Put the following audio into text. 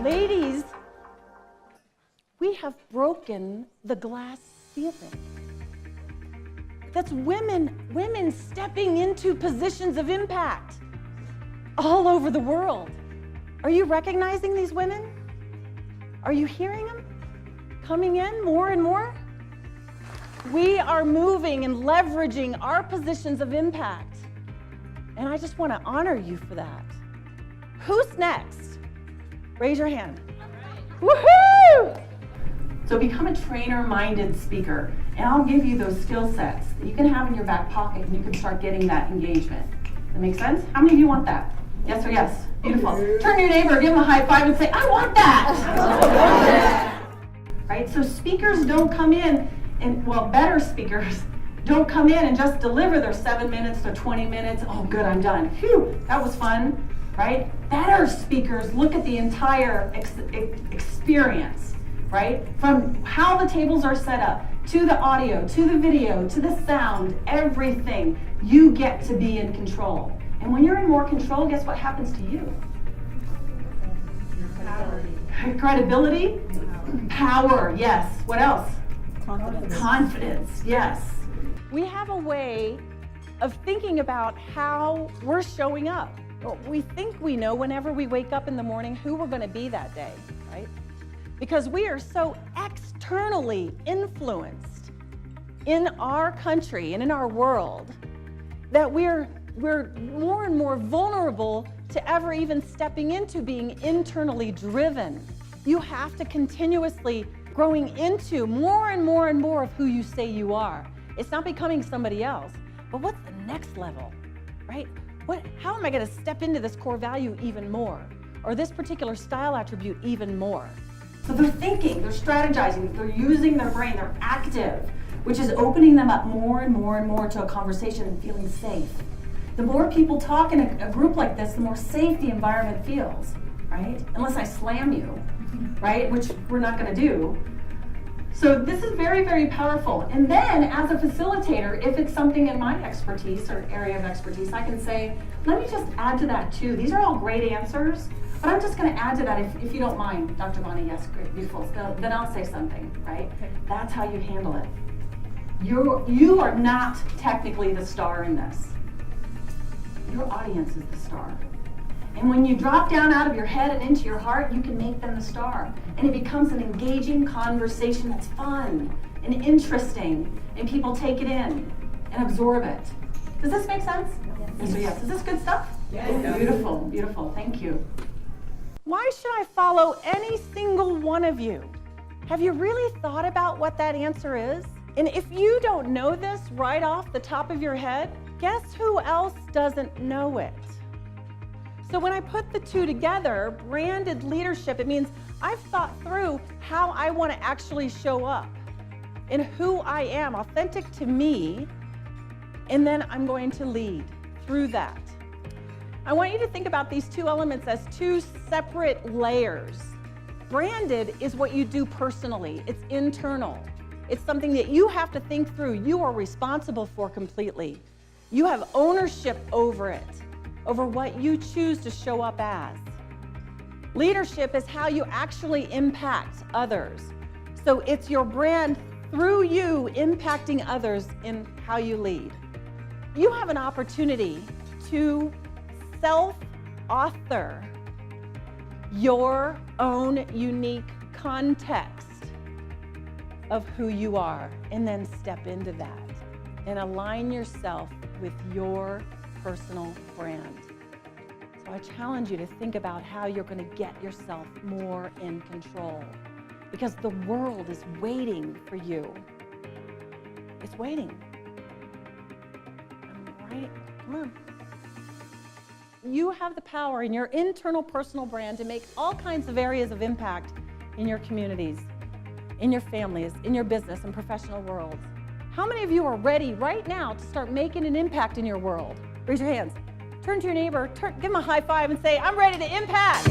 Ladies, we have broken the glass ceiling. That's women stepping into positions of impact all over the world. Are you recognizing these women? Are you hearing them coming in more and more? We are moving and leveraging our positions of impact. And I just want to honor you for that. Who's next? Raise your hand. Woohoo! So become a trainer-minded speaker, and I'll give you those skill sets that you can have in your back pocket, and you can start getting that engagement. That make sense? How many of you want that? Yes or yes? Beautiful. Turn to your neighbor, give them a high five, and say, I want that! Right? So speakers don't come in, and well, better speakers don't come in and just deliver their 7 minutes to 20 minutes. Oh, good, I'm done. Phew, that was fun, right? Better speakers look at the entire experience. Right? From how the tables are set up, to the audio, to the video, to the sound, everything, you get to be in control. And when you're in more control, guess what happens to you? Credibility. Power, yes. What else? Confidence, yes. We have a way of thinking about how we're showing up. We think we know whenever we wake up in the morning who we're going to be that day, right? Because we are so externally influenced in our country and in our world that we're more and more vulnerable to ever even stepping into being internally driven. You have to continuously growing into more and more and more of who you say you are. It's not becoming somebody else, but what's the next level, right? How am I going to step into this core value even more, or this particular style attribute even more? So they're thinking, they're strategizing, they're using their brain, they're active, which is opening them up more and more and more to a conversation and feeling safe. The more people talk in a group like this, the more safe the environment feels, right? Unless I slam you, right? Which we're not going to do. So this is very, very powerful. And then as a facilitator, if it's something in my expertise or area of expertise, I can say, let me just add to that too. These are all great answers. But I'm just going to add to that, if you don't mind, Dr. Bonnie. Yes, great, beautiful. Then I'll say something, right? Okay. That's how you handle it. You are not technically the star in this. Your audience is the star. And when you drop down out of your head and into your heart, you can make them the star. And it becomes an engaging conversation that's fun and interesting, and people take it in and absorb it. Does this make sense? Yes. So yes. Is this good stuff? Yes. Beautiful, beautiful. Thank you. Why should I follow any single one of you? Have you really thought about what that answer is? And if you don't know this right off the top of your head, guess who else doesn't know it? So when I put the two together, branded leadership, it means I've thought through how I want to actually show up and who I am, authentic to me, and then I'm going to lead through that. I want you to think about these two elements as two separate layers. Branded is what you do personally. It's internal. It's something that you have to think through. You are responsible for completely. You have ownership over it, over what you choose to show up as. Leadership is how you actually impact others. So it's your brand through you impacting others in how you lead. You have an opportunity to self-author your own unique context of who you are, and then step into that and align yourself with your personal brand. So I challenge you to think about how you're going to get yourself more in control, because the world is waiting for you. It's waiting. Right? Come on. You have the power in your internal personal brand to make all kinds of areas of impact in your communities, in your families, in your business and professional worlds. How many of you are ready right now to start making an impact in your world? Raise your hands. Turn to your neighbor, give them a high five and say, I'm ready to impact.